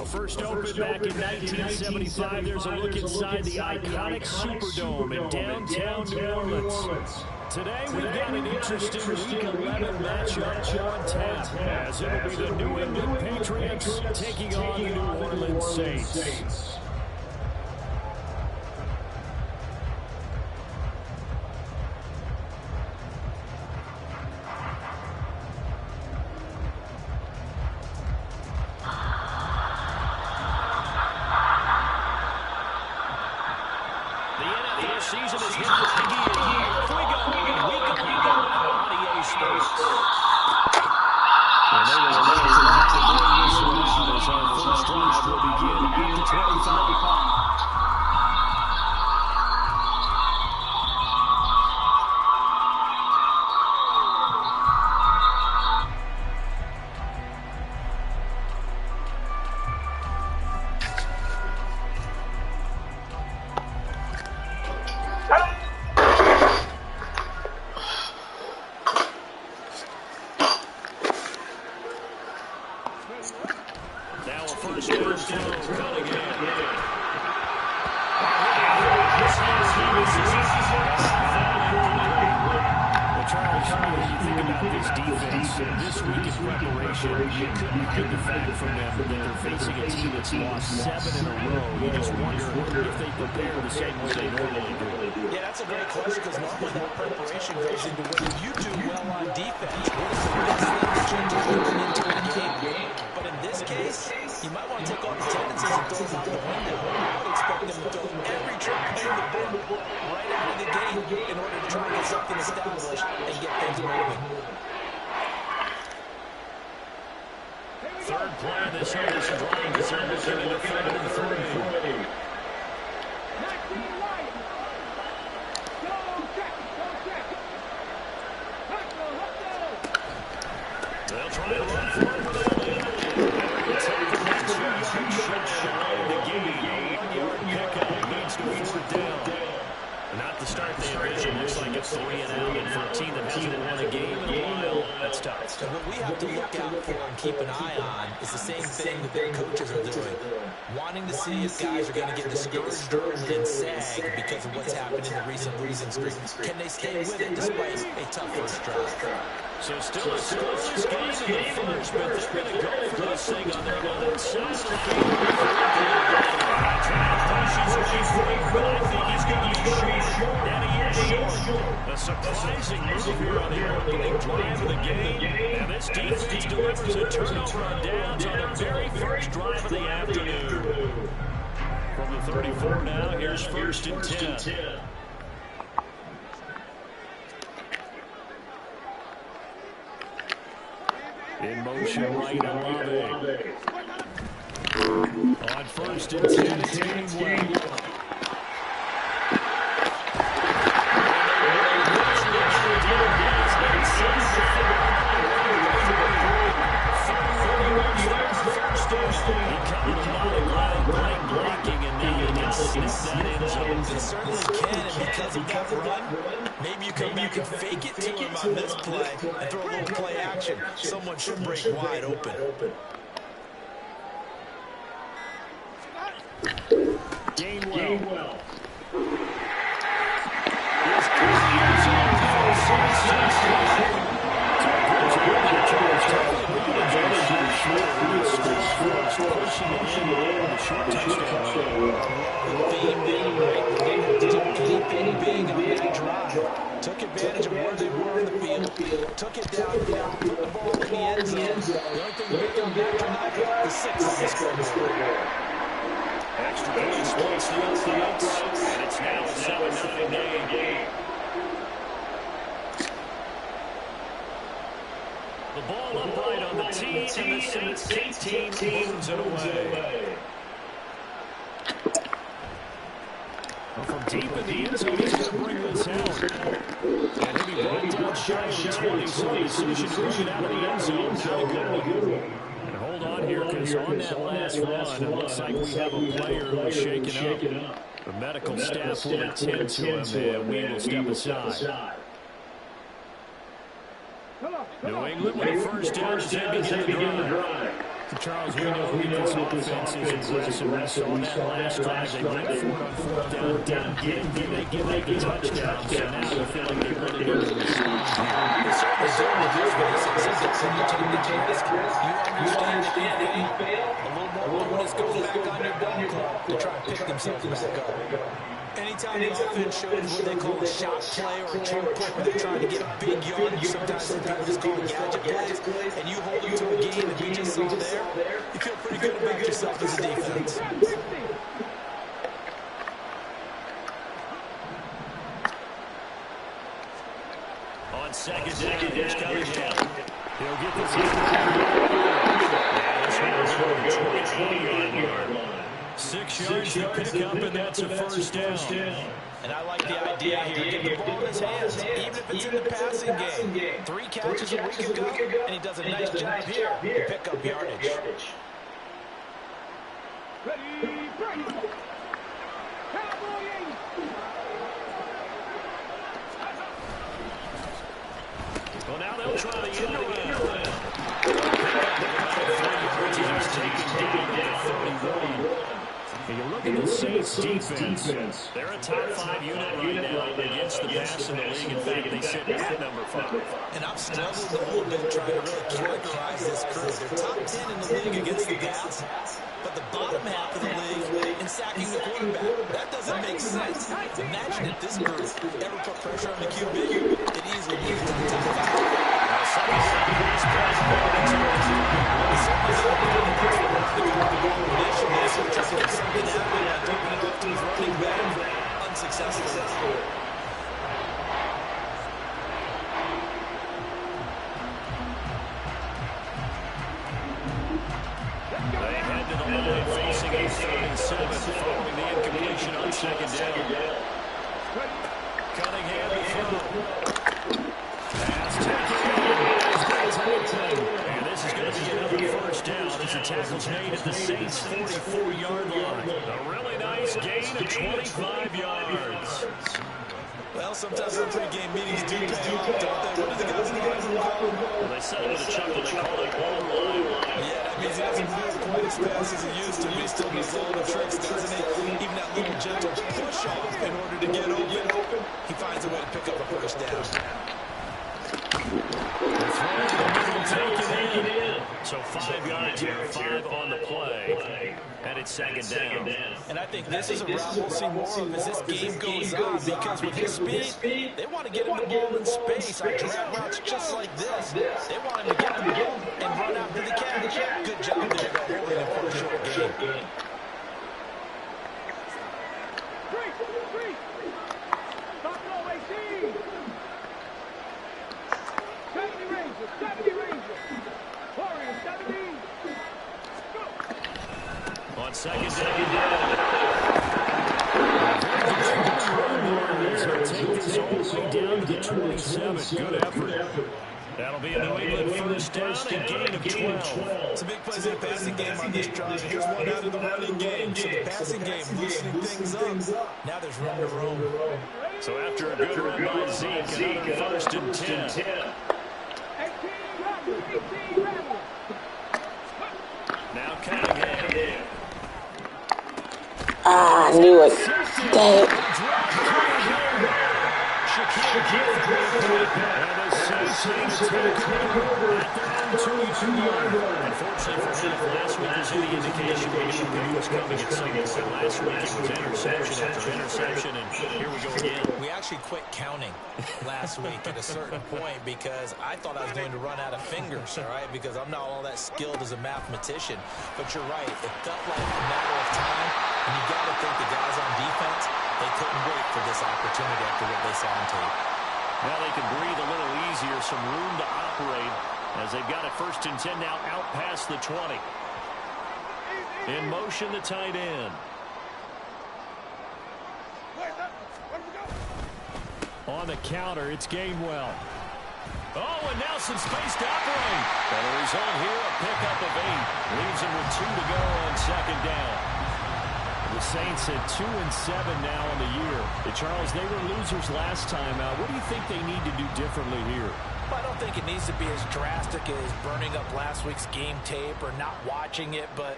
First opened back in 1975, there's a look inside the iconic Superdome in downtown New Orleans. Today we've got an interesting Week 11 matchup on tap, as it'll be the New England Patriots taking on the New Orleans Saints. Season is hit the big gear. Off we go. Week 11 on EA Sports. And they will allow to bring this one out as our first drive will begin at the 25. This week in preparation, you couldn't hide the fact from them that they're facing a team that's lost 7 in a row. You just wonder if they prepare the same way they normally do. Yeah, that's a great question, because normally that preparation goes into whether you do well on defense. What is the best thing that you do going into a game? But in this case, you might want to take all the tendencies and throw them out the window. I would expect them to throw every trick in the book right out of the game in order to try and get something established and get things moving. Third play of this drive is looking in the 3rd. They'll try to run for it with Elliott. The game, 1-yard pickup, leads to 4th down. Not the start they envisioned. Looks like it's 3 and out, and for a team that hasn't won a game in a while, that's tough. So what we have to look out for and keep an eye on is the same thing that their coaches are doing. Wanting to see if guys are going to get discouraged early and sag because of what's happened in the recent losing streak. Can they stay with it despite a tough first drive? So still a scoreless game in the first, but they're going to go for this thing on their other side. Trying to push his way through, but I think he's going to be short. And he is short. A surprising move here on the opening drive of the game. And this defense delivers a turnover on downs on the very first drive of the afternoon. From the 34 now, here's 1st and 10. In motion, right to Olave. On 1st and 10, it's Gainwell. They certainly can, and because of that run, maybe you can fake it to him on this play and throw a little play action. Someone should break wide open. Gainwell. Pushing it in the short touchdown. anything big on that drive. Took advantage of where they were on the field, took it downfield, put the ball in the end zone. The only thing big on that tonight, the 6 on the scoreboard. Extra point splits the uprights, and it's now a 7-9 game. The ball upright on the tee, and the Saints team moves it away. Well, from deep in the end zone, he's going to bring this out. And he'll be right down shy of the 20, so the decision to bring it out of the end zone, not a good one. And hold on here, because on that last run, it looks like we have a player who's shaken up. The medical staff will attend to him, and we will step aside. New England with a first down as they begin the drive. Charles, we know this offense is aggressive. We saw that last drive. They went for it on fourth down. Didn't get it. They give up the touchdown. So now they feel like they really need to respond. They certainly do. Let's face it. Sometimes when you take the risk, you understand that if you fail, a little more bonus goes back on your ball club to try and pick themselves back up. Anytime the offense shows what they call a shot play or a trick play where they're trying to get a big yardage, sometimes some people just call it gadget plays, and you hold them to a game that we just saw there, you feel pretty good about yourself as a defense. On second down, here's Cunningham. He'll get this in. This one is over the 20-yard line. 6 yards to pick up, and that's a first down. And I like the idea here. Get the ball in his hands, even if it's in the passing game. 3 catches a week ago, and he does a nice job here to pick up yardage. Well, now they'll try the end around. He's taken down at the 31. And you look at the Saints defense. They're a top 5 unit right now against the pass in the league. In fact, they sit at number 5. And I'm struggling a little bit trying to really characterize this crew. They're top 10 in the league against the pass, but the bottom half of the league in sacking the quarterback. That doesn't make sense. Imagine if this group ever put pressure on the QB, it easily moves to the top 5. Unsuccessful. They head to the line facing a 3rd and 7 following the incompletion on second down. Cunningham to throw. Pass taken. And this is going to be another first down as the tackle's made at the Saints' 44-yard line. A really nice gain of 25 yards. Well, sometimes our pregame meetings do pay off, don't they? What do the guys in the locker room call? Well, they said it with a chuckle. They call it all line. Yeah, that means he doesn't move quite as fast as he used to. He still knows all the tricks, doesn't he? Even that little gentle push off in order to get open. He finds a way to pick up a first down. Taken in. So 5 yards here, 5 on the play. And it's second down. And I think this is a route we'll see more of as this game goes on, because with his speed, they want to get him the ball in space on drag routes just like this. They want him to get the ball and run after the catch. Good job there by holding him for a short game. On second down. Take this all the way down to the 27. Good effort. That'll be a New England first down and gain of 12. It's a big play in the passing game on this drive. Here's one out of the running game. So the passing game loosening things up. Now there's room to roam. So after a good run by Zeke, another first and 10. Now Cunningham. I knew it. Dang it. Saints take over at their own 2-yard line. Unfortunately for him, if last week was any indication, we knew the pick was coming at some point. Last week it was interception after interception, and here we go again. We actually quit counting last week at a certain point because I thought I was going to run out of fingers, all right, because I'm not all that skilled as a mathematician. But you're right. It felt like a matter of time, and you got to think the guys on defense, they couldn't wait for this opportunity after what they saw on tape. Now they can breathe a little easier, some room to operate as they've got it 1st and 10 now out past the 20. In motion, the tight end. On the counter, it's Gainwell. Oh, and now some space to operate. And the result here, a pickup of 8. Leaves him with 2 to go on 2nd down. The Saints at 2-7 now in the year. Charles, they were losers last time out. What do you think they need to do differently here? Well, I don't think it needs to be as drastic as burning up last week's game tape or not watching it, but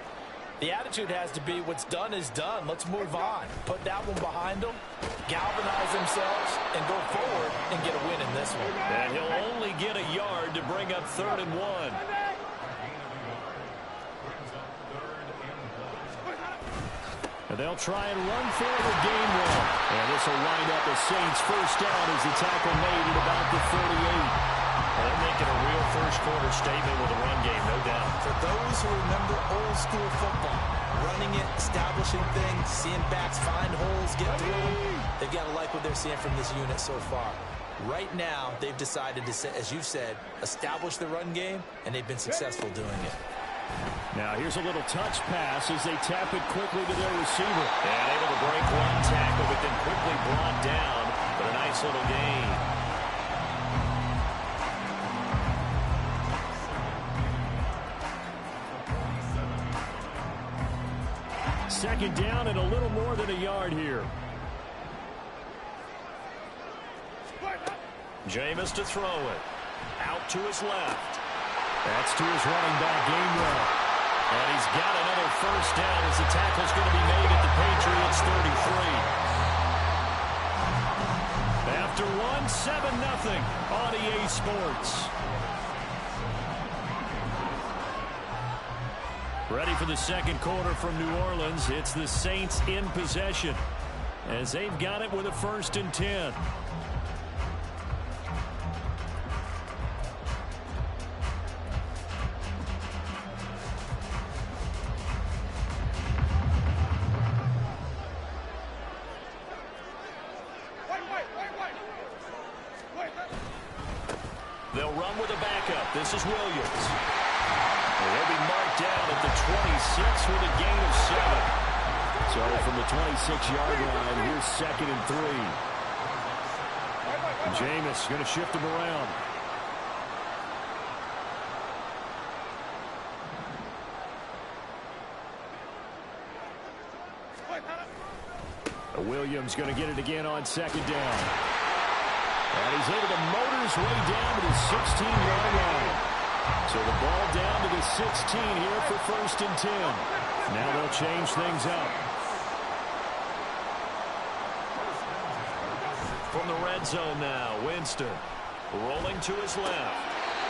the attitude has to be what's done is done. Let's move on. Put that one behind them, galvanize themselves, and go forward and get a win in this one. And he'll only get a yard to bring up 3rd and 1. And they'll try and run forward with Gainwell. And this will wind up a Saints 1st down as the tackle made at about the 48. They're making a real first-quarter statement with a run game, no doubt. For those who remember old-school football, running it, establishing things, seeing backs find holes, get through them, they've got to like what they're seeing from this unit so far. Right now, they've decided to, as you said, establish the run game, and they've been successful doing it. Now here's a little touch pass as they tap it quickly to their receiver. And able to break one tackle, but then quickly brought down. But a nice little gain. Second down and a little more than a yard here. Jameis to throw it. Out to his left. That's to his running back, Gainwell. And he's got another 1st down as the tackle's going to be made at the Patriots 33. After one, 7-0 on EA Sports. Ready for the 2nd quarter from New Orleans. It's the Saints in possession as they've got it with a 1st and 10. They'll run with a backup. This is Williams. And he'll be marked down at the 26 with a gain of 7. So from the 26-yard line, here's 2nd and 3. Jameis going to shift him around. Williams going to get it again on 2nd down. And he's able to motor his way down to the 16-yard line. So the ball down to the 16 here for 1st and 10. Now they'll change things up. From the red zone now, Winston rolling to his left.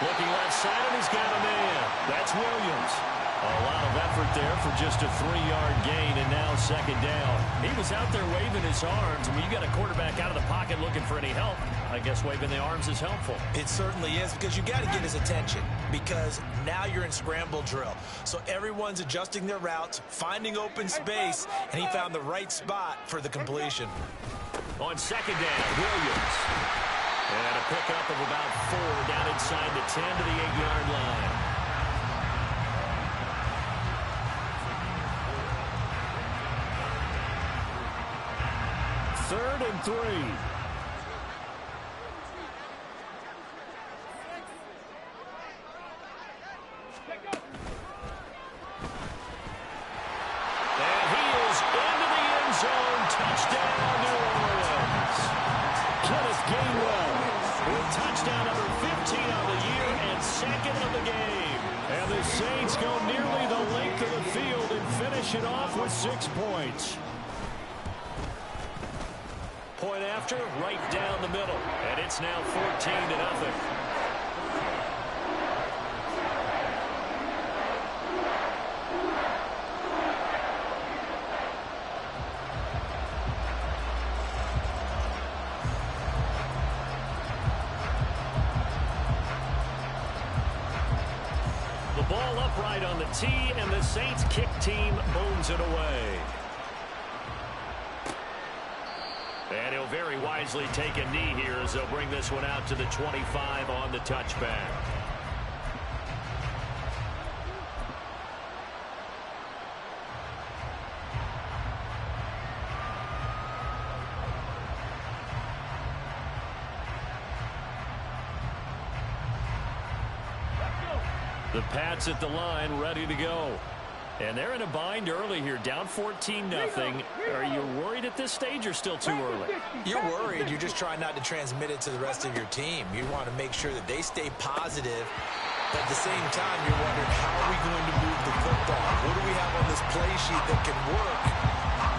Looking left side, and he's got a man. That's Williams. A lot of effort there for just a 3-yard gain, and now 2nd down. He was out there waving his arms, and when you got a quarterback out of the pocket looking for any help, I guess waving the arms is helpful. It certainly is, because you got to get his attention, because now you're in scramble drill. So everyone's adjusting their routes, finding open space, and he found the right spot for the completion. On 2nd down, Williams. And a pickup of about 4 down inside the 10 to the 8-yard line. Third and 3. And he is into the end zone. Touchdown, New Orleans. Kenneth Gainwell with touchdown number 15 on the year and 2nd of the game. And the Saints go nearly the length of the field and finish it off with 6 points. Point after, right down the middle. And it's now 14-0. tee, and the Saints kick team booms it away. And he'll very wisely take a knee here as they'll bring this one out to the 25 on the touchback. The Pats at the line, ready to go. And they're in a bind early here, down 14-0. Are you worried at this stage or still too early? You're worried. You're just trying not to transmit it to the rest of your team. You want to make sure that they stay positive. But at the same time, you're wondering, how are we going to move the football? What do we have on this play sheet that can work?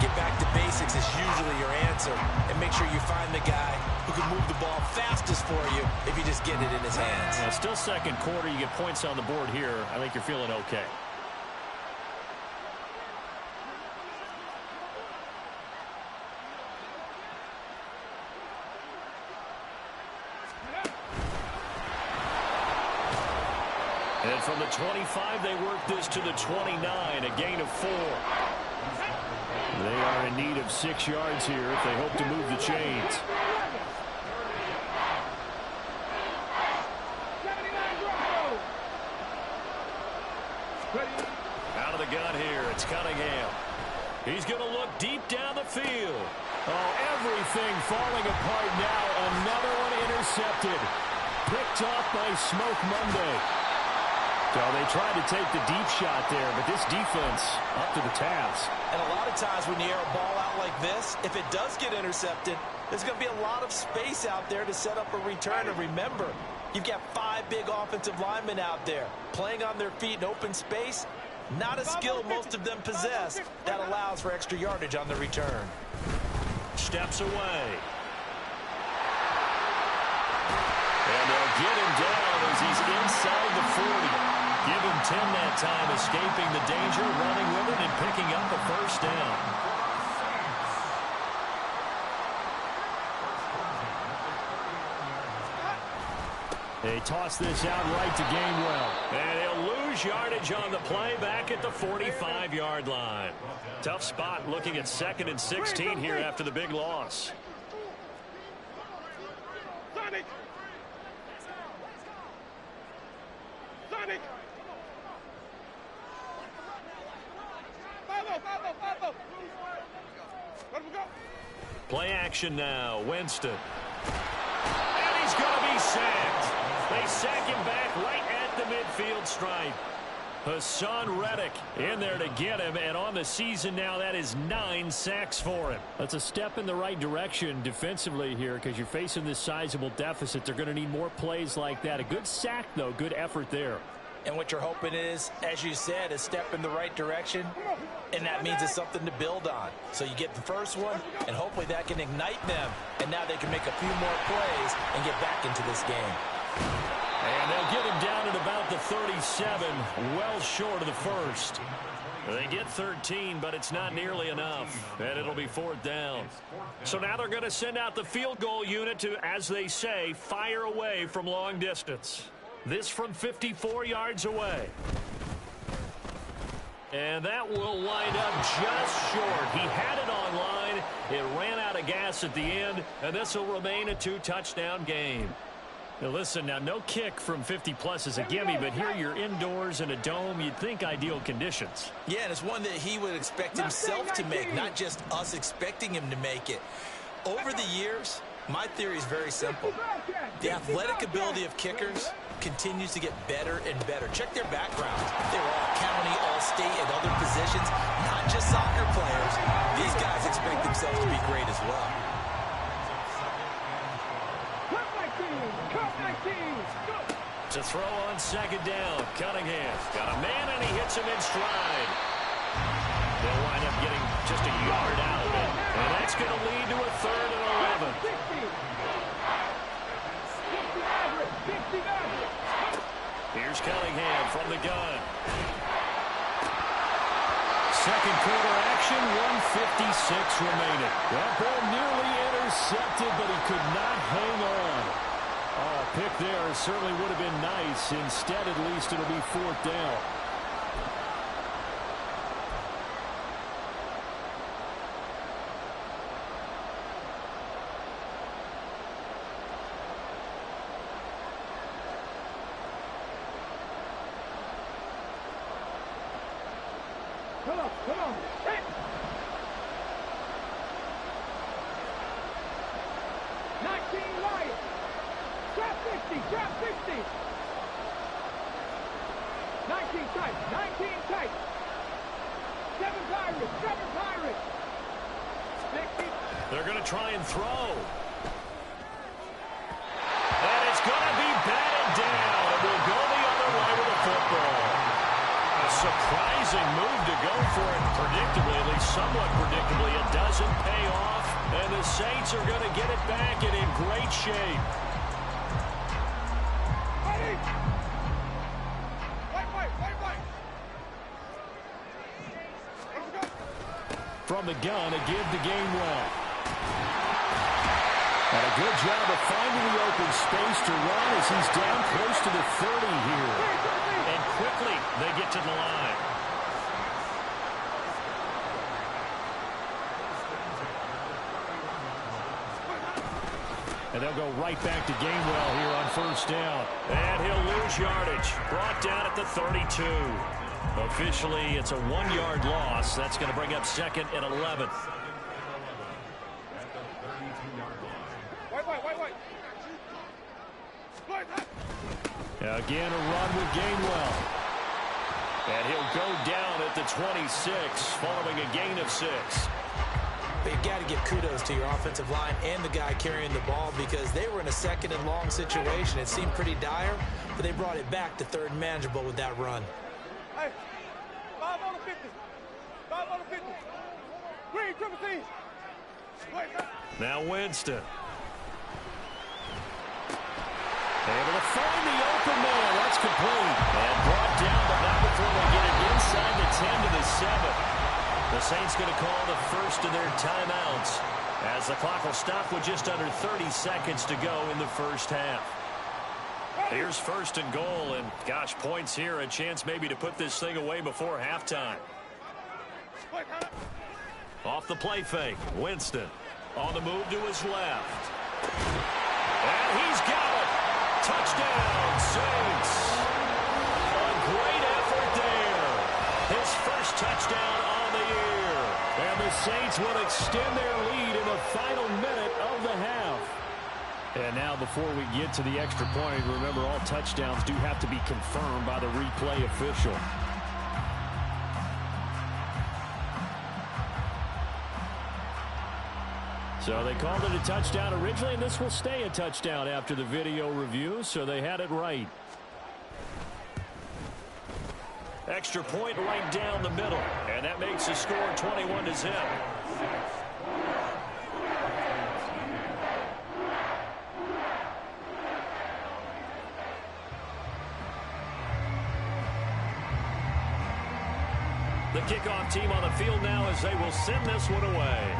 Get back to basics is usually your answer. And make sure you find the guy who can move the ball fastest for you if you just get it in his hands. Still second quarter. You get points on the board here. I think you're feeling okay. And from the 25, they work this to the 29, a gain of 4. They are in need of 6 yards here if they hope to move the chains. Out of the gun here, it's Cunningham. He's going to look deep down the field. Oh, everything falling apart now. Another one intercepted. Picked off by Smoke Monday. So they tried to take the deep shot there, but this defense up to the task. And a lot of times when you air a ball out like this, if it does get intercepted, there's going to be a lot of space out there to set up a return. And remember, you've got 5 big offensive linemen out there playing on their feet in open space. Not a skill most of them possess that allows for extra yardage on the return. Steps away. And they'll get him down as he's inside the 40. Give him 10 that time, escaping the danger, running with it, and picking up a first down. They toss this out right to Gainwell. And he'll lose yardage on the play back at the 45-yard line. Tough spot looking at 2nd and 16 here after the big loss. Sonic! Sonic! Play action now. Winston. And he's going to be sacked. They sack him back right at the midfield stripe. Hassan Reddick in there to get him, and on the season now, that is 9 sacks for him. That's a step in the right direction defensively here because you're facing this sizable deficit. They're going to need more plays like that. A good sack, though. Good effort there. And what you're hoping is, as you said, a step in the right direction, and that means it's something to build on. So you get the first one, and hopefully that can ignite them, and now they can make a few more plays and get back into this game. And they'll get him down at about the 37, well short of the first. They get 13, but it's not nearly enough, and it'll be 4th down. So now they're going to send out the field goal unit to, as they say, fire away from long distance. This from 54 yards away. And that will wind up just short. He had it on line. It ran out of gas at the end, and this will remain a 2-touchdown game. Now listen, now no kick from 50-plus is a gimme, but here you're indoors in a dome. You'd think ideal conditions. Yeah, and it's one that he would expect himself to make, not just us expecting him to make it. Over the years, my theory is very simple. The athletic ability of kickers continues to get better and better. Check their backgrounds. They were all county, all state, and other positions, not just soccer players. These guys expect themselves to be great as well. To throw on 2nd down, Cunningham got a man and he hits him in stride. They'll wind up getting just a yard out of it, and that's going to lead to a 3rd and 11. Here's Cunningham from the gun. Second quarter action, 1:56 remaining. That ball nearly intercepted, but he could not hang on. Oh, a pick there certainly would have been nice. Instead, at least, it'll be 4th down. Come on. Hit. 19 Lions. Trap 50. Trap 50. 19 tight. 19 tight. 7 Pirates. 7 Pirates. 60. They're going to try and throw. And it's going to be batted down. It will go the other way with the football. A surprising move to go for it predictably, at least somewhat predictably. It doesn't pay off, and the Saints are going to get it back and in great shape. From the gun, a give to Gainwell. And a good job of finding the open space to run as he's down close to the 30 here. And quickly, they get to the line. And they'll go right back to Gainwell here on first down. And he'll lose yardage. Brought down at the 32. Officially, it's a 1-yard loss. That's going to bring up 2nd and 11. Again, a run with Gainwell. And he'll go down at the 26, following a gain of 6. But you've got to give kudos to your offensive line and the guy carrying the ball because they were in a 2nd and long situation. It seemed pretty dire, but they brought it back to 3rd and manageable with that run. Hey, 5 on the 50. 5 on the 50. Green, triple team. Now Winston. Able to find the open man. That's complete. And brought down, but not before they get it inside the 10 to the 7. The Saints going to call the first of their timeouts as the clock will stop with just under 30 seconds to go in the first half. Here's 1st and goal, and gosh, points here, a chance maybe to put this thing away before halftime. Off the play fake, Winston on the move to his left. And he's got it. Touchdown, Saints. A great effort there. His first touchdown on the year. And the Saints will extend their lead in the final minute of the half. And now before we get to the extra point, remember all touchdowns do have to be confirmed by the replay official. So they called it a touchdown originally, and this will stay a touchdown after the video review, so they had it right. Extra point right down the middle, and that makes the score 21-0. The kickoff team on the field now as they will send this one away.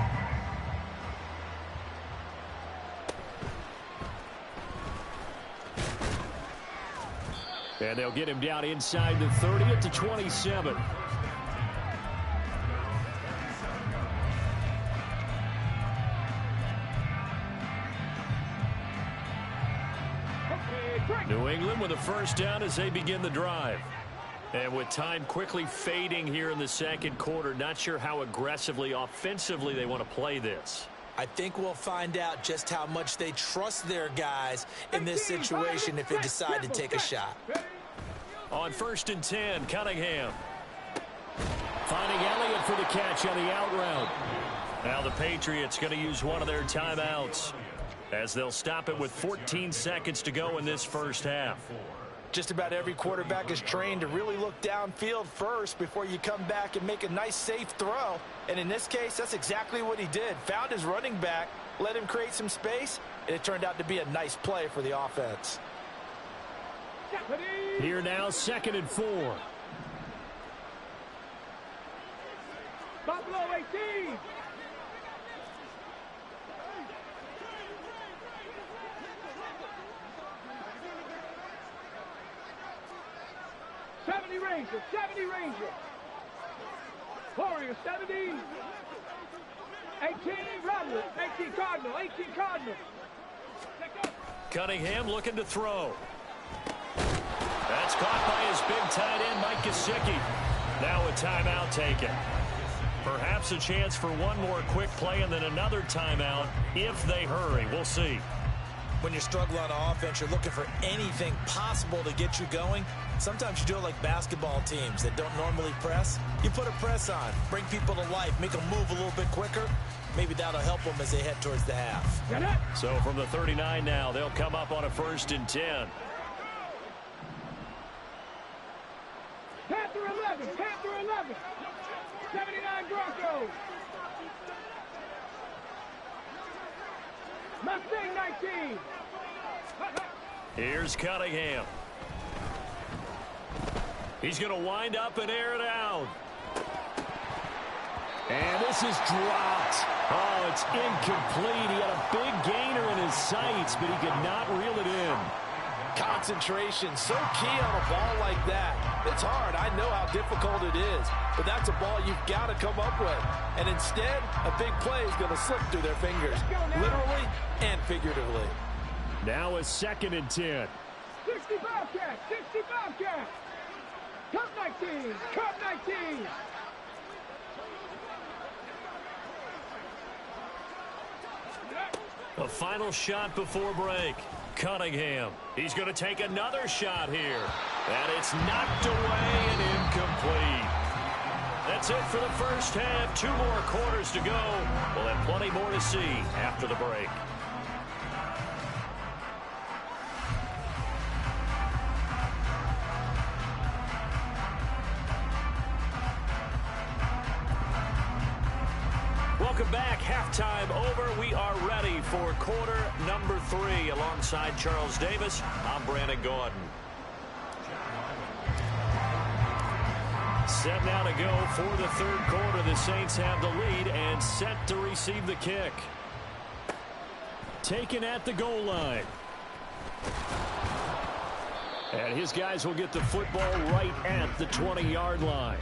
And they'll get him down inside the 30 at the 27. New England with a first down as they begin the drive. And with time quickly fading here in the second quarter, not sure how aggressively, offensively they want to play this. I think we'll find out just how much they trust their guys in this situation if they decide to take a shot. On 1st and 10, Cunningham. Finding Elliott for the catch on the out route. Now the Patriots going to use one of their timeouts as they'll stop it with 14 seconds to go in this first half. Just about every quarterback is trained to really look downfield first before you come back and make a nice, safe throw. And in this case, that's exactly what he did. Found his running back, let him create some space, and it turned out to be a nice play for the offense. Here now, 2nd and 4. Buffalo 18. Ranger, 70 Ranger. Warrior, 70. 18 Rattler, 18 Cardinal, 18 Cardinal. Cunningham looking to throw. That's caught by his big tight end, Mike Gesicki. Now a timeout taken. Perhaps a chance for one more quick play and then another timeout if they hurry. We'll see. When you're struggling on offense, you're looking for anything possible to get you going. Sometimes you do it like basketball teams that don't normally press. You put a press on, bring people to life, make them move a little bit quicker. Maybe that'll help them as they head towards the half. So from the 39 now, they'll come up on a 1st and 10. Panther 11, Panther 11. 79 Broncos. Mustang 19. Here's Cunningham. He's going to wind up and air it out. And this is dropped. Oh, it's incomplete. He had a big gainer in his sights, but he could not reel it in. Concentration, so key on a ball like that. It's hard. I know how difficult it is, but that's a ball you've got to come up with. And instead, a big play is going to slip through their fingers, literally and figuratively. Now a 2nd and 10. 60 Bobcats, 60 Bobcats. Cup 19, Cup 19. A final shot before break. Cunningham. He's going to take another shot here. And it's knocked away and incomplete. That's it for the first half. 2 more quarters to go. We'll have plenty more to see after the break. Welcome back. Halftime over. We are ready for quarter number 3. Alongside Charles Davis, I'm Brandon Gordon. Set now to go for the 3rd quarter. The Saints have the lead and set to receive the kick. Taken at the goal line. And his guys will get the football right at the 20-yard line.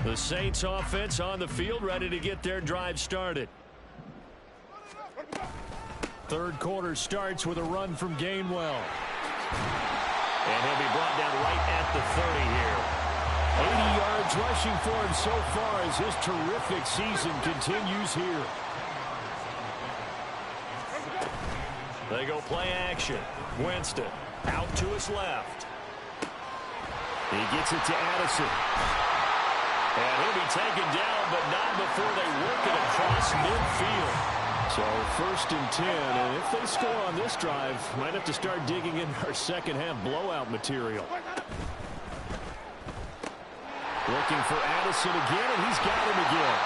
The Saints offense on the field, ready to get their drive started. 3rd quarter starts with a run from Gainwell. And he'll be brought down right at the 30 here. 80 yards rushing for him so far as his terrific season continues here. They go play action. Winston out to his left. He gets it to Addison. And he'll be taken down, but not before they work it across midfield. So 1st and 10, and if they score on this drive, might have to start digging in our second half blowout material. Looking for Addison again, and he's got him again.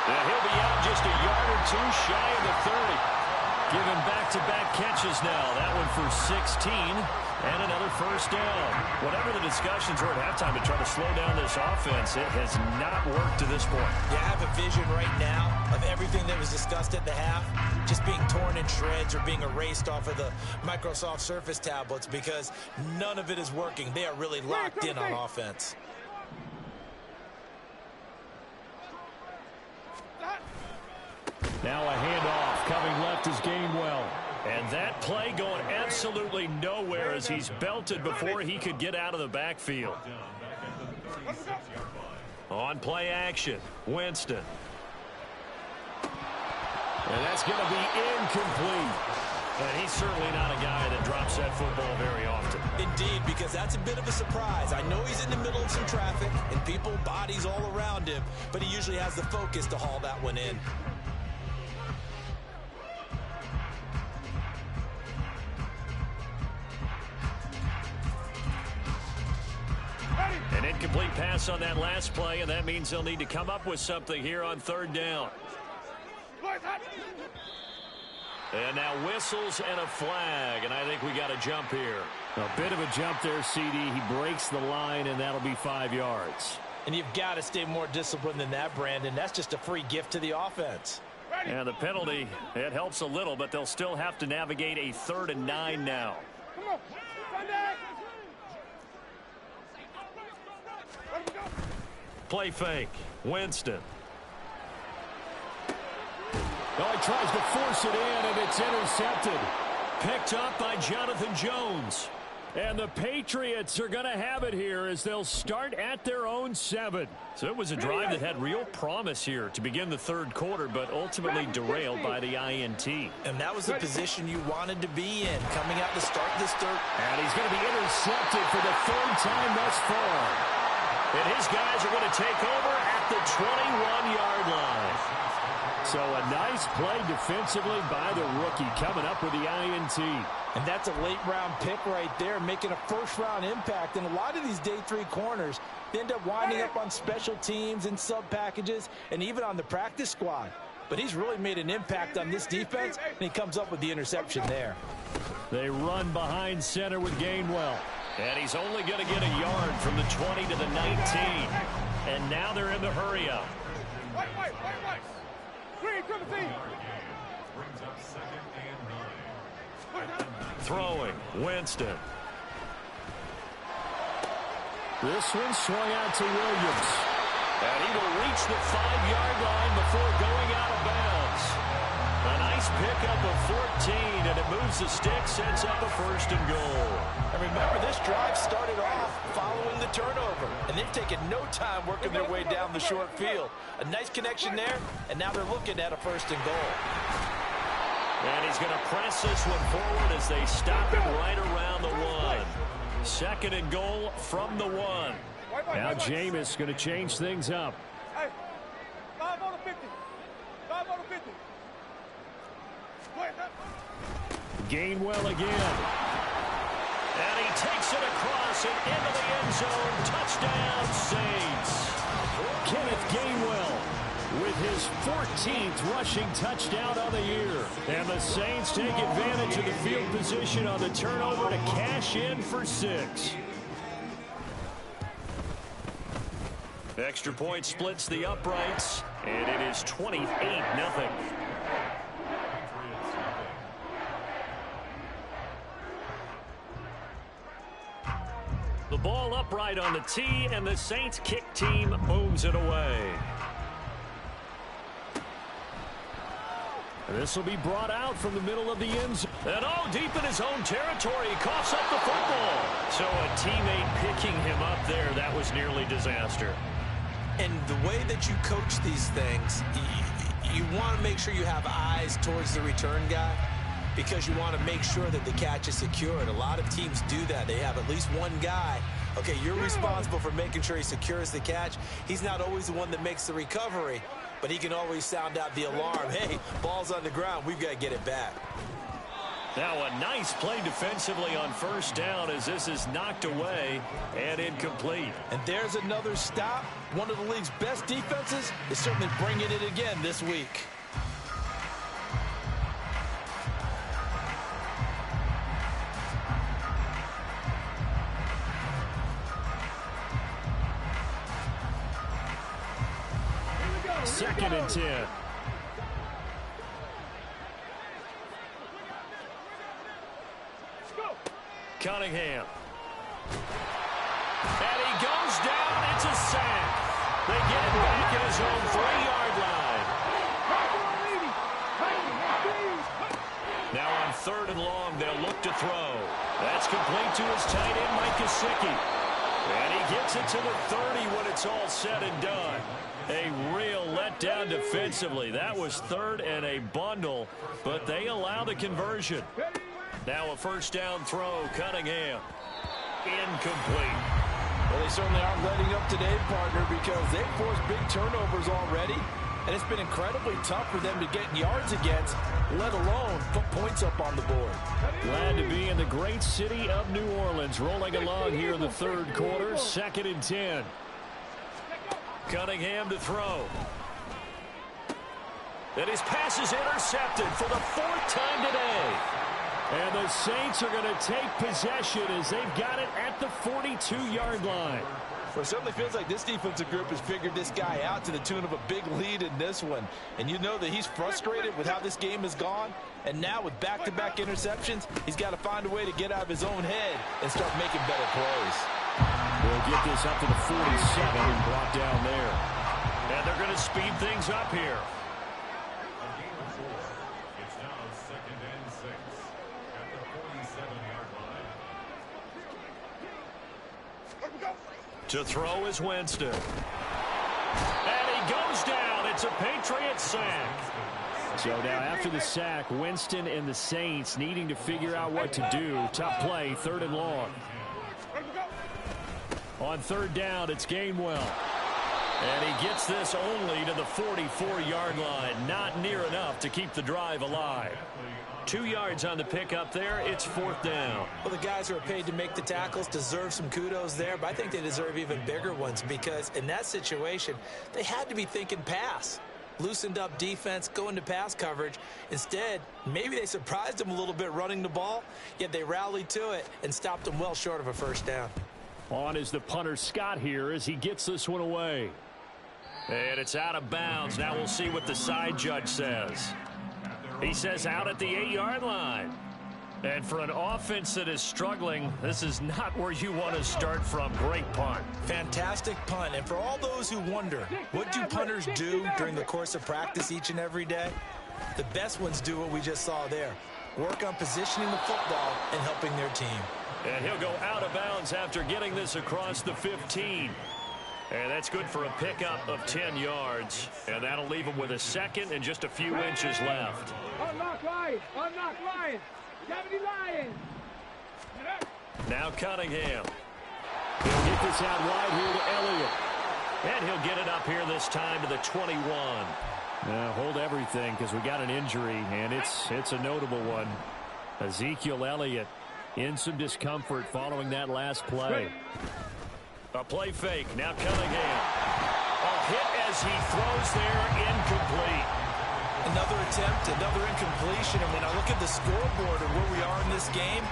And he'll be out just a yard or 2 shy of the 30. Giving back-to-back catches now. That one for 16 and another 1st down. Whatever the discussions were at halftime to try to slow down this offense, it has not worked to this point. Yeah, I have a vision right now of everything that was discussed at the half just being torn in shreds or being erased off of the Microsoft Surface tablets because none of it is working. They are really locked in on offense. Now a handoff. Coming left is Gainwell. And that play going absolutely nowhere as he's belted before he could get out of the backfield. On play action, Winston. And that's going to be incomplete. And he's certainly not a guy that drops that football very often. Indeed, because that's a bit of a surprise. I know he's in the middle of some traffic and people, bodies all around him, but he usually has the focus to haul that one in. An incomplete pass on that last play, and that means they'll need to come up with something here on 3rd down. And now whistles and a flag, and I think we got a jump here. A bit of a jump there, CD. He breaks the line, and that'll be 5 yards. And you've got to stay more disciplined than that, Brandon. That's just a free gift to the offense. And the penalty, it helps a little, but they'll still have to navigate a 3rd and 9 now. Come on. Sunday. Play fake. Winston. Oh, he tries to force it in, and it's intercepted. Picked up by Jonathan Jones. And the Patriots are going to have it here as they'll start at their own 7. So it was a drive that had real promise here to begin the third quarter, but ultimately derailed by the INT. And that was the position you wanted to be in, coming out to start this third. And he's going to be intercepted for the 3rd time thus far. And his guys are going to take over at the 21-yard line. So a nice play defensively by the rookie coming up with the INT. And that's a late-round pick right there, making a first-round impact. And a lot of these day 3 corners, they end up winding up on special teams and sub-packages and even on the practice squad. But he's really made an impact on this defense, and he comes up with the interception there. They run behind center with Gainwell. And he's only going to get a yard from the 20 to the 19. And now they're in the hurry-up. White. Green, come and see. Throwing, Winston. This one swung out to Williams. And he will reach the 5-yard line before going out of bounds. A nice pickup of 14, and it moves the stick, sets up a 1st and goal. And remember, this drive started off following the turnover, and they've taken no time working their way down the short field. A nice connection there, and now they're looking at a 1st and goal. And he's going to press this one forward as they stop him right around the 1. 2nd and goal from the 1. Now Jameis going to change things up. Hey, 5 on the 50. 5 on the 50. Gainwell again. And he takes it across and into the end zone. Touchdown, Saints. Kenneth Gainwell with his 14th rushing touchdown of the year. And the Saints take advantage of the field position on the turnover to cash in for 6. Extra point splits the uprights, and it is 28-0. The ball upright on the tee, and the Saints kick team moves it away. This will be brought out from the middle of the end zone. And deep in his own territory, he coughs up the football. So a teammate picking him up there, that was nearly disaster. And the way that you coach these things, you want to make sure you have eyes towards the return guy, because you want to make sure that the catch is secured. A lot of teams do that. They have at least one guy. Okay, you're responsible for making sure he secures the catch. He's not always the one that makes the recovery, but he can always sound out the alarm. Hey, ball's on the ground. We've got to get it back. Now a nice play defensively on 1st down as this is knocked away and incomplete. And there's another stop. One of the league's best defenses is certainly bringing it again this week. Second and 10. Cunningham. And he goes down. It's a sack. They get it back at his own 3-yard line. Now on 3rd and long, they'll look to throw. That's complete to his tight end, Mike Gesicki. And he gets it to the 30 when it's all said and done. A real letdown defensively. That was 3rd and a bundle, but they allow the conversion. Now a 1st down throw, Cunningham. Incomplete. Well, they certainly aren't letting up today, partner, because they've forced big turnovers already, and it's been incredibly tough for them to get yards against, let alone put points up on the board. Glad to be in the great city of New Orleans, rolling along here in the 3rd quarter, 2nd and 10. Cunningham to throw. And his pass is intercepted for the 4th time today. And the Saints are going to take possession as they've got it at the 42-yard line. Well, it certainly feels like this defensive group has figured this guy out to the tune of a big lead in this one. And you know that he's frustrated with how this game has gone. And now with back-to-back interceptions, he's got to find a way to get out of his own head and start making better plays. Well, They'll get this up to the 47 and brought down there. And they're going to speed things up here. It's now 2nd and 6 at the 47-yard line. To throw is Winston. And he goes down. It's a Patriots sack. So now after the sack, Winston and the Saints needing to figure out what to do. Tough play, 3rd and long. On 3rd down, it's Gainwell. And he gets this only to the 44-yard line. Not near enough to keep the drive alive. 2 yards on the pickup there. It's 4th down. Well, the guys who are paid to make the tackles deserve some kudos there, but I think they deserve even bigger ones because in that situation, they had to be thinking pass. Loosened up defense, going to pass coverage. Instead, maybe they surprised them a little bit running the ball, yet they rallied to it and stopped them well short of a 1st down. On is the punter Scott here as he gets this one away. And it's out of bounds. Now we'll see what the side judge says. He says out at the 8-yard line. And for an offense that is struggling, this is not where you want to start from. Great punt. Fantastic punt. And for all those who wonder, what do punters do during the course of practice each and every day? The best ones do what we just saw there. Work on positioning the football and helping their team. And he'll go out of bounds after getting this across the 15. And that's good for a pickup of 10 yards. And that'll leave him with a 2nd and just a few inches left. Unlock Lions! Unlock Lions! 70 Lions! Now Cunningham. He'll get this out wide here to Elliott. And he'll get it up here this time to the 21. Now hold everything because we got an injury, and it's a notable one. Ezekiel Elliott in some discomfort following that last play. A play fake. Now Cunningham. A hit as he throws there. Incomplete. Another attempt, another incompletion. And when I look at the scoreboard and where we are in this game,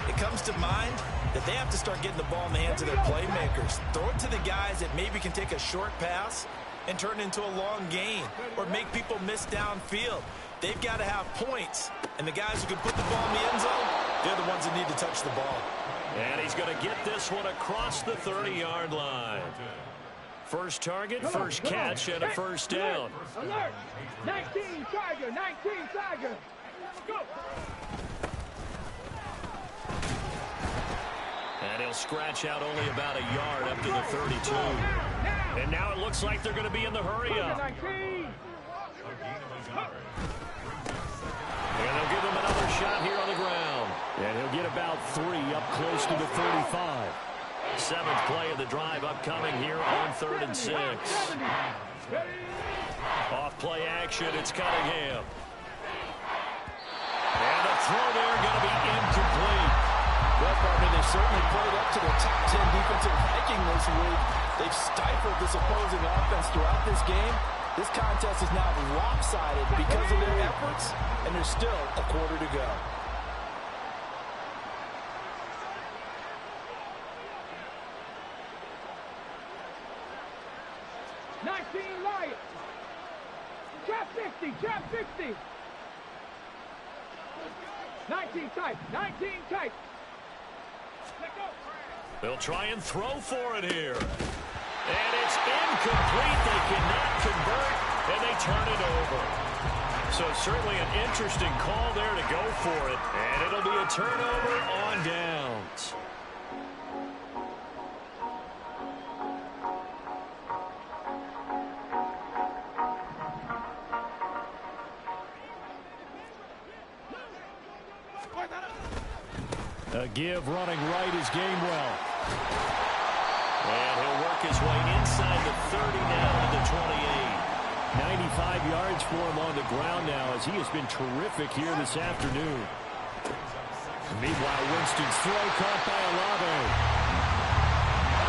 it comes to mind that they have to start getting the ball in the hands of their playmakers. Throw it to the guys that maybe can take a short pass and turn it into a long gain or make people miss downfield. They've got to have points. And the guys who can put the ball in the end zone, they're the ones that need to touch the ball. And he's going to get this one across the 30-yard line. First target, first catch, and a 1st down. Alert! 19 Tiger! 19 Tiger! Go! And he'll scratch out only about a yard up to the 32. And now it looks like they're going to be in the hurry-up. And they'll give him another shot here on the ground. And he'll get about 3 up close to the 35. 7th play of the drive upcoming here on 3rd and 6. Off play action, it's Cunningham. And the throw there going to be incomplete. Well, partner, they certainly played up to the top 10 defensive ranking this week. They've stifled this opposing offense throughout this game. This contest is now lopsided because of their efforts, and there's still a quarter to go. Lions! Trap 60! Trap 60! 19 tight! 19 tight! Let go! They'll try and throw for it here. And it's incomplete. They cannot convert, and they turn it over. So certainly an interesting call there to go for it. And it'll be a turnover on downs. A give running right is Gainwell. And he'll work his way inside the 30 now to the 28. 95 yards for him on the ground now as he has been terrific here this afternoon. Meanwhile, Winston's throw caught by Olave.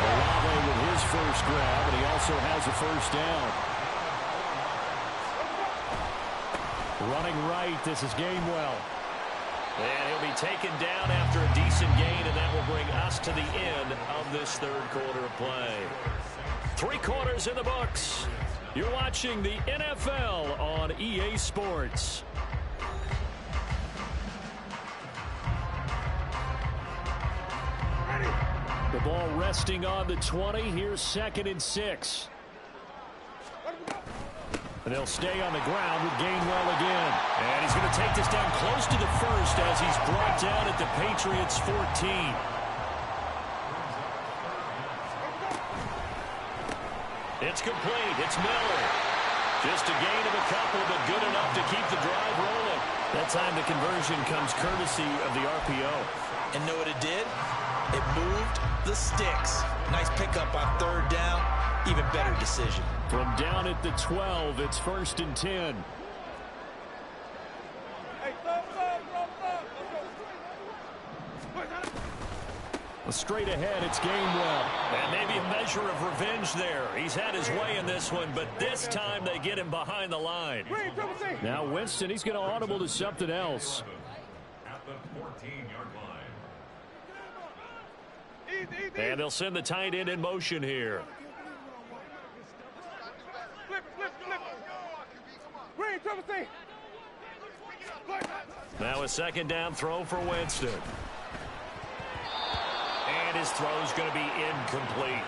Olave with his first grab, and he also has a 1st down. Running right, this is Gainwell. And he'll be taken down after a decent gain, and that will bring us to the end of this 3rd quarter of play. 3 quarters in the books. You're watching the NFL on EA Sports. The ball resting on the 20. Here's 2nd and 6. And they'll stay on the ground with Gainwell again. And he's going to take this down close to the first as he's brought down at the Patriots' 14. It's complete. It's Miller. Just a gain of a couple, but good enough to keep the drive rolling. That time the conversion comes courtesy of the RPO. And know what it did? It moved the sticks. Nice pickup on 3rd down. Even better decision. From down at the 12, it's 1st and 10. Hey, thumb. Straight ahead, it's Gainwell. And maybe a measure of revenge there. He's had his way in this one, but this time they get him behind the line. Now Winston, he's going to audible to something else. At the 14-yard line. And they'll send the tight end in motion here. Now a 2nd down throw for Winston. And his throw's going to be incomplete.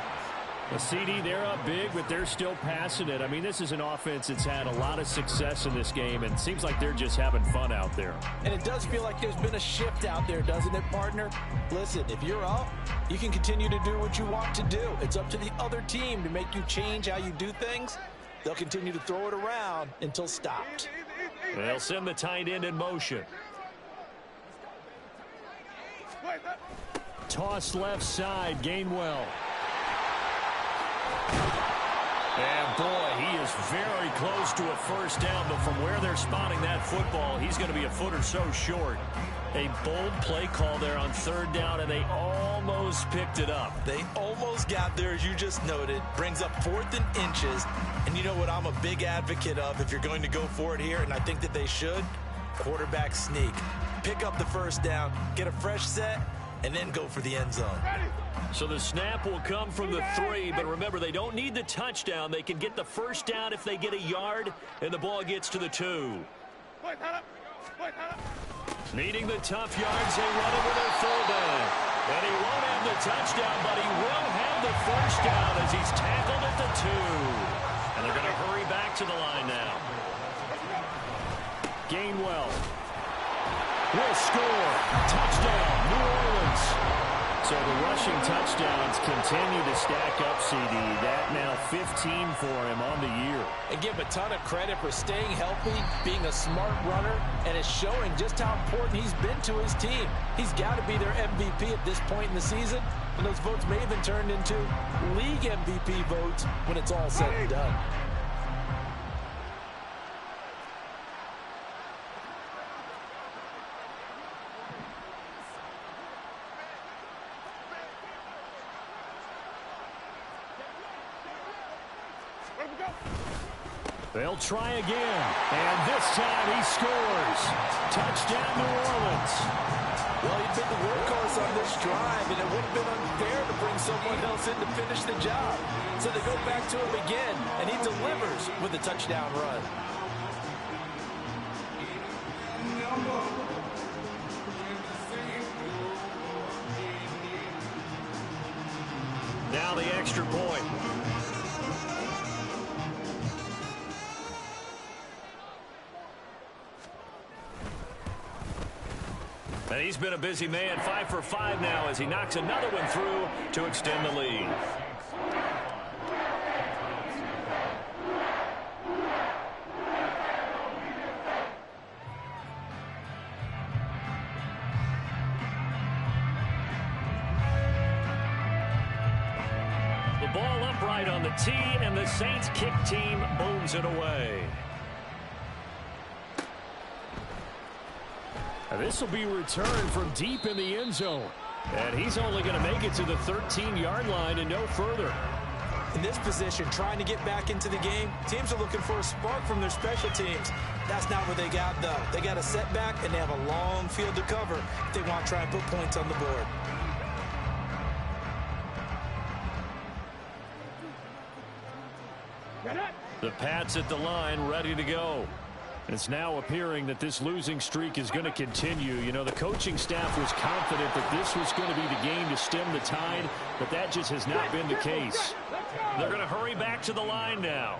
The CD, they're up big, but they're still passing it. I mean, this is an offense that's had a lot of success in this game, and it seems like they're just having fun out there. And it does feel like there's been a shift out there, doesn't it, partner? Listen, if you're up, you can continue to do what you want to do. It's up to the other team to make you change how you do things. They'll continue to throw it around until stopped. They'll send the tight end in motion. Toss left side, Gainwell. And boy, he is very close to a 1st down, but from where they're spotting that football, he's going to be a foot or so short. A bold play call there on 3rd down, and they almost picked it up. They almost got there, as you just noted. Brings up 4th and inches. And you know what I'm a big advocate of if you're going to go for it here, and I think that they should? Quarterback sneak. Pick up the 1st down, get a fresh set, and then go for the end zone. So the snap will come from the 3, but remember, they don't need the touchdown. They can get the 1st down if they get a yard, and the ball gets to the 2. Needing the tough yards, they run it with their fullback. And he won't have the touchdown, but he will have the 1st down as he's tackled at the 2. And they're going to hurry back to the line now. Gainwell will score. Touchdown, New Orleans. So the rushing touchdowns continue to stack up, CD. That now 15 for him on the year. And give him a ton of credit for staying healthy, being a smart runner, and it's showing just how important he's been to his team. He's got to be their MVP at this point in the season, and those votes may have been turned into league MVP votes when it's all said and done. They'll try again, and this time he scores. Touchdown, New Orleans. Well, he'd been the workhorse on this drive, and it would have been unfair to bring someone else in to finish the job. So they go back to him again, and he delivers with a touchdown run. Now the extra point. And he's been a busy man, 5 for 5 now as he knocks another one through to extend the lead. The ball upright on the tee, and the Saints kick team booms it away. This will be returned from deep in the end zone. And he's only going to make it to the 13-yard line and no further. In this position, trying to get back into the game, teams are looking for a spark from their special teams. That's not what they got, though. They got a setback, and they have a long field to cover if they want to try and put points on the board. The Pats at the line, ready to go. It's now appearing that this losing streak is going to continue. You know, the coaching staff was confident that this was going to be the game to stem the tide, but that just has not been the case. They're going to hurry back to the line now.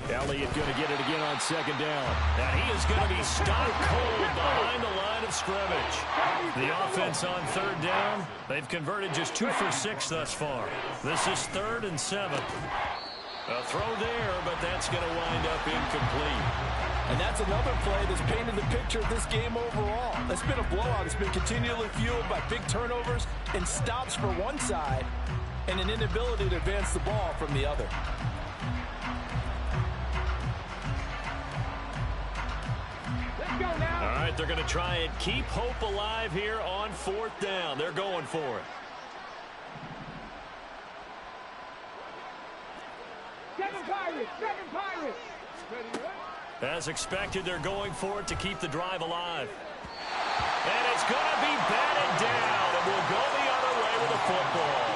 Elliott going to get it again on second down. And he is going to be stopped cold behind the line of scrimmage. The offense on third down, they've converted just 2 for 6 thus far. This is 3rd and 7. A throw there, but that's going to wind up incomplete. And that's another play that's painted the picture of this game overall. It's been a blowout. It's been continually fueled by big turnovers and stops for one side and an inability to advance the ball from the other. All right, they're going to try and keep hope alive here on 4th down. They're going for it. Seven Pirates. As expected, they're going for it to keep the drive alive. And it's going to be batted down, and we'll go the other way with the football.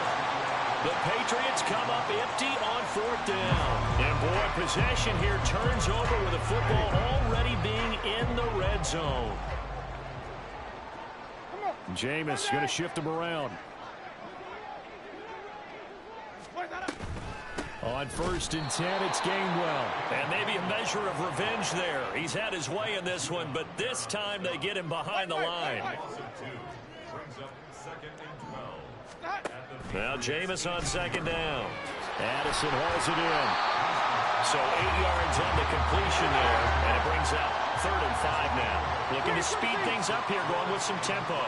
The Patriots come up empty on 4th down. And boy, possession here turns over with the football already being in the red zone. Jameis going to shift him around. On 1st and 10, it's Gainwell. And maybe a measure of revenge there. He's had his way in this one, but this time they get him behind the line. Now Jameis on 2nd down. Addison hauls it in. So 8 yards on the completion there, and it brings up 3rd and 5 now. Looking to speed things up here, going with some tempo.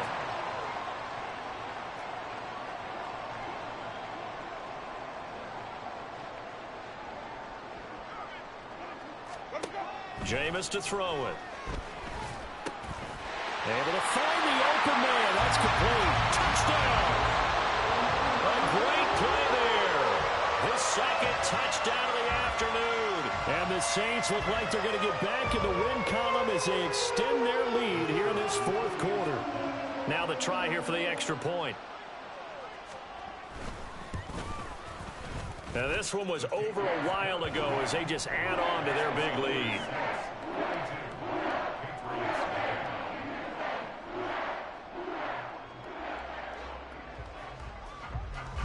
Jameis to throw it. Able to find the open man. That's complete. Touchdown. A great play there. His 2nd touchdown of the afternoon. And the Saints look like they're going to get back in the win column as they extend their lead here in this 4th quarter. Now the try here for the extra point. Now this one was over a while ago as they just add on to their big lead.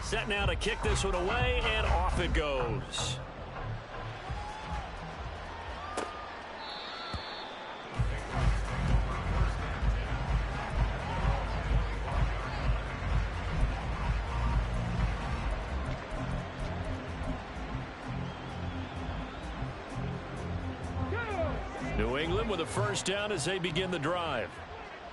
Set now to kick this one away, and off it goes. New England with a 1st down as they begin the drive.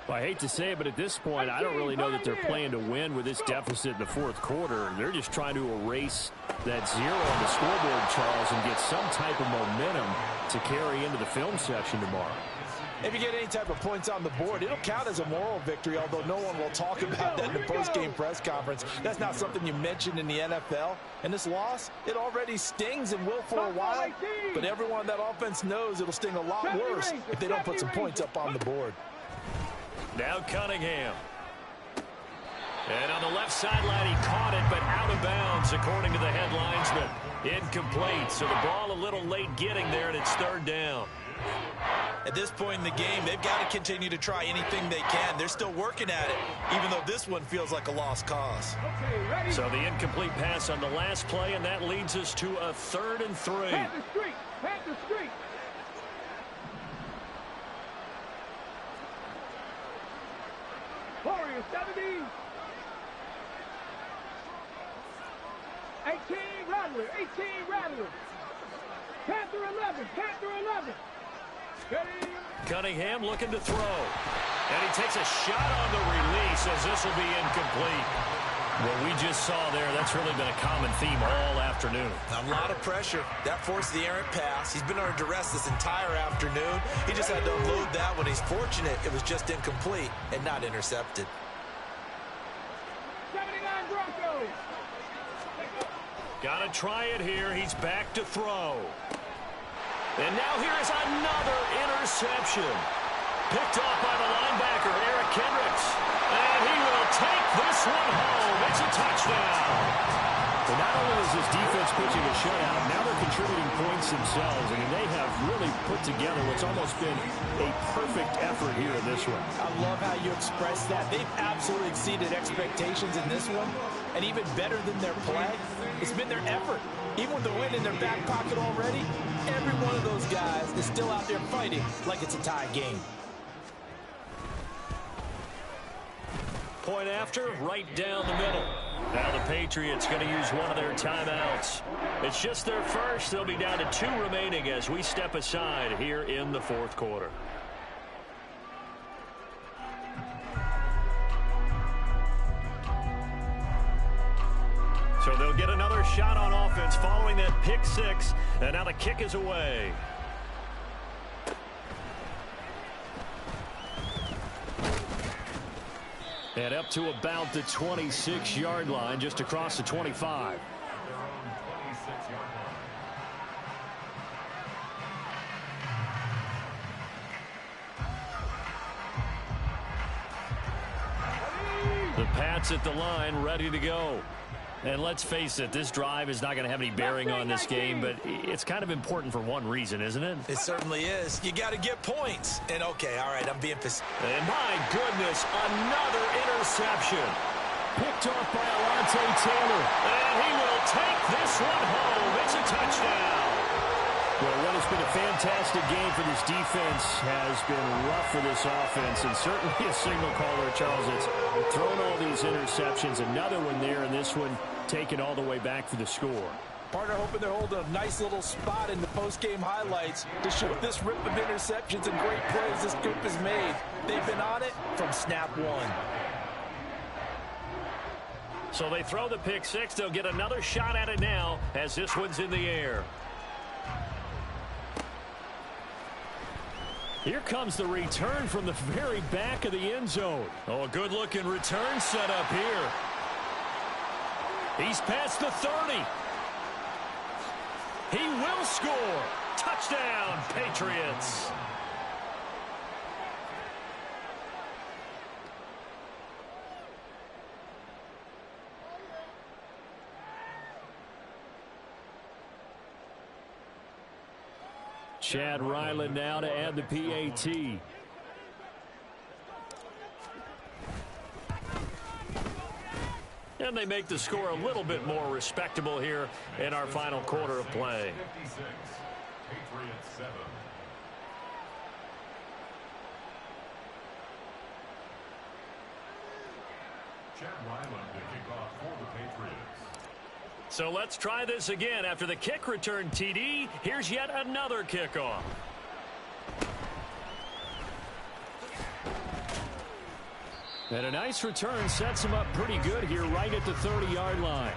Well, I hate to say it, but at this point, I don't really know that they're playing to win with this deficit in the 4th quarter. They're just trying to erase that 0 on the scoreboard, Charles, and get some type of momentum to carry into the film section tomorrow. If you get any type of points on the board, it'll count as a moral victory, although no one will talk about that in the post-game press conference. That's not something you mentioned in the NFL. And this loss, it already stings and will for a while, but everyone on that offense knows it'll sting a lot worse if they don't put some points up on the board. Now Cunningham. And on the left sideline, he caught it, but out of bounds, according to the head linesman. Incomplete, so the ball a little late getting there, and it's 3rd down. At this point in the game, they've got to continue to try anything they can. They're still working at it, even though this one feels like a lost cause. So the incomplete pass on the last play, and that leads us to a 3rd and 3. Panther Street. Warriors 70. 18 Rattler. Panther 11. Cunningham looking to throw. And he takes a shot on the release as this will be incomplete. What we just saw there, that's really been a common theme all afternoon. A lot of pressure. That forced the errant pass. He's been under duress this entire afternoon. He just had to unload that when he's fortunate it was just incomplete and not intercepted. 79 Broncos. Got to try it here. He's back to throw. And now here is another interception. Picked off by the linebacker, Eric Kendricks. And he will take this one home. It's a touchdown. But not only is this defense pitching a shutout, now they're contributing points themselves. I mean, they have really put together what's almost been a perfect effort here in this one. I love how you express that. They've absolutely exceeded expectations in this one. And even better than their play, it's been their effort. Even with the win in their back pocket already, every one of those guys is still out there fighting like it's a tie game. Point after, right down the middle. Now the Patriots going to use one of their timeouts. It's just their first. They'll be down to 2 remaining as we step aside here in the fourth quarter. So they'll get another shot on offense following that pick 6. And now the kick is away. And up to about the 26-yard line, just across the 25. Their own 26-yard line. The Pats at the line, ready to go. And let's face it, this drive is not going to have any bearing on this game, but it's kind of important for one reason, isn't it? It certainly is. You got to get points. And okay, all right, I'm being And my goodness, another interception. Picked off by Alontae Taylor. And he will take this one home. It's a touchdown. Well, what has been a fantastic game for this defense has been rough for this offense, and certainly a signal caller, Charles, that's thrown all these interceptions. Another one there, and this one taken all the way back for the score. Partner hoping they're holding a nice little spot in the post-game highlights to show this rip of interceptions and great plays this group has made. They've been on it from snap one. So they throw the pick 6. They'll get another shot at it now as this one's in the air. Here comes the return from the very back of the end zone. Oh, a good-looking return set up here. He's past the 30. He will score. Touchdown, Patriots. Chad Ryland now to add the PAT. And they make the score a little bit more respectable here in our final quarter of play. 56, Patriots 7. Chad Ryland to kick off for the Patriots. So let's try this again. After the kick return TD, here's yet another kickoff. And a nice return sets him up pretty good here right at the 30-yard line.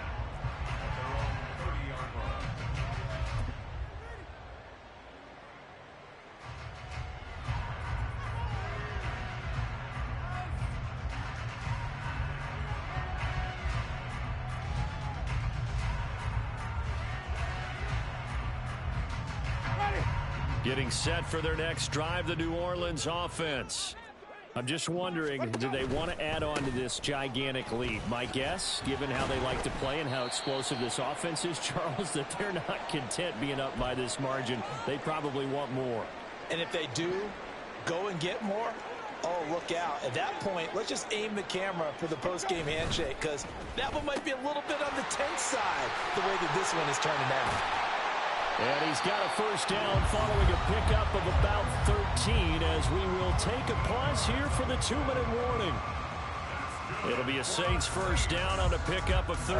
Getting set for their next drive, the New Orleans offense. I'm just wondering, do they want to add on to this gigantic lead? My guess, given how they like to play and how explosive this offense is, Charles, that they're not content being up by this margin. They probably want more. And if they do go and get more, oh, look out. At that point, let's just aim the camera for the post-game handshake, because that one might be a little bit on the tense side, the way that this one is turning out. And he's got a first down following a pickup of about 13 as we will take a pause here for the 2-minute warning. It'll be a Saints first down on a pickup of 13.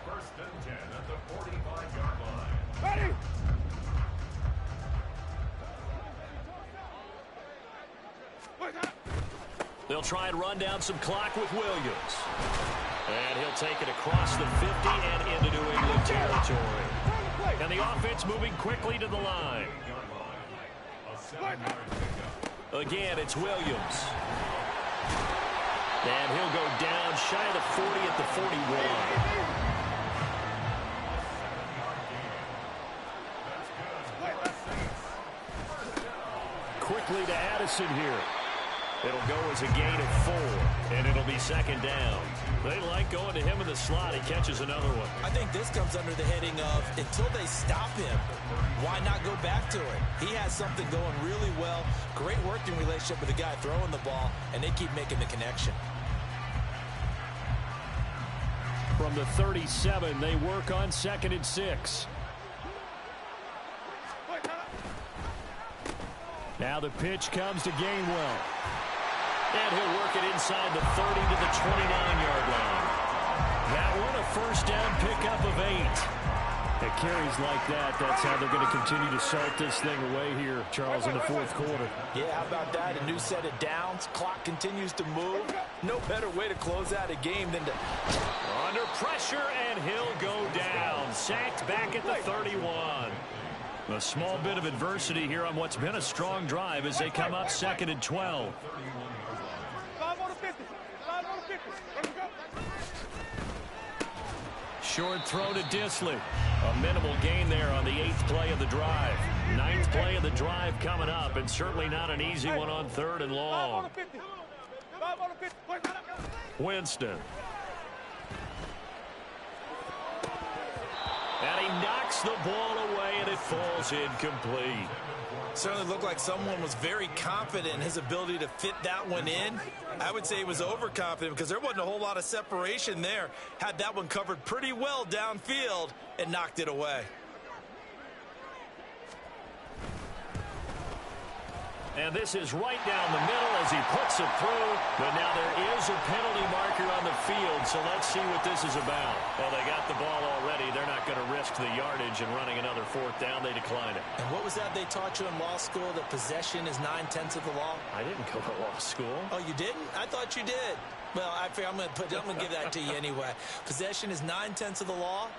First and 10 at the 45-yard line. Ready? They'll try and run down some clock with Williams. And he'll take it across the 50 and into New England territory. And the offense moving quickly to the line. Again, it's Williams. And he'll go down shy of the 40 at the 41. Quickly to Addison here. It'll go as a gain of 4, and it'll be second down. They like going to him in the slot. He catches another one. I think this comes under the heading of until they stop him, why not go back to it? He has something going really well. Great working relationship with the guy throwing the ball, and they keep making the connection. From the 37, they work on 2nd and 6. Now the pitch comes to Gainwell. And he'll work it inside the 30 to the 29-yard line. That one a first down pickup of 8. At carries like that, that's how they're going to continue to salt this thing away here, Charles, in the 4th quarter. Yeah, how about that? A new set of downs. Clock continues to move. No better way to close out a game than to... Under pressure, and he'll go down. Sacked back at the 31. A small bit of adversity here on what's been a strong drive as they come up 2nd and 12. Short throw to Disley. A minimal gain there on the 8th play of the drive. 9th play of the drive coming up, and certainly not an easy one on 3rd and long. Winston. And he knocks the ball away, and it falls incomplete. Certainly looked like someone was very confident in his ability to fit that one in. I would say he was overconfident because there wasn't a whole lot of separation there. Had that one covered pretty well downfield and knocked it away. And this is right down the middle as he puts it through. But now there is a penalty marker on the field, so let's see what this is about. Well, they got the ball already. They're not going to risk the yardage and running another 4th down. They decline it. And what was that they taught you in law school, that possession is 9/10 of the law? I didn't go to law school. Oh, you didn't? I thought you did. Well, I'm going to give that to you anyway. Possession is 9/10 of the law.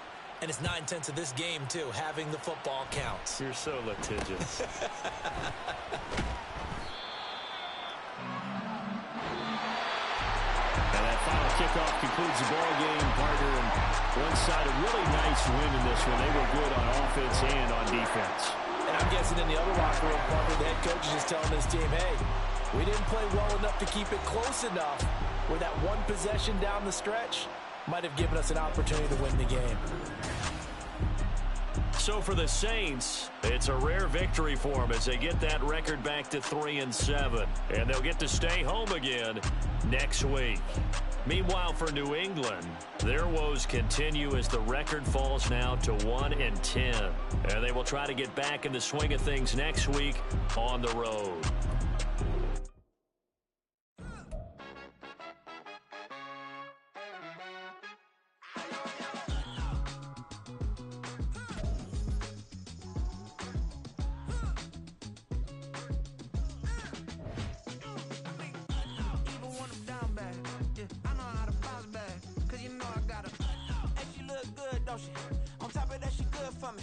And it's 9/10 of this game, too. Having the football counts. You're so litigious. And that final kickoff concludes the ball game, partner. And one side, a really nice win in this one. They were good on offense and on defense. And I'm guessing in the other locker room, partner, the head coach is just telling his team, hey, we didn't play well enough to keep it close enough where that one possession down the stretch might have given us an opportunity to win the game. So for the Saints, it's a rare victory for them as they get that record back to 3-7. And they'll get to stay home again next week. Meanwhile, for New England, their woes continue as the record falls now to 1-10. And they will try to get back in the swing of things next week on the road. On top of that, she good for me.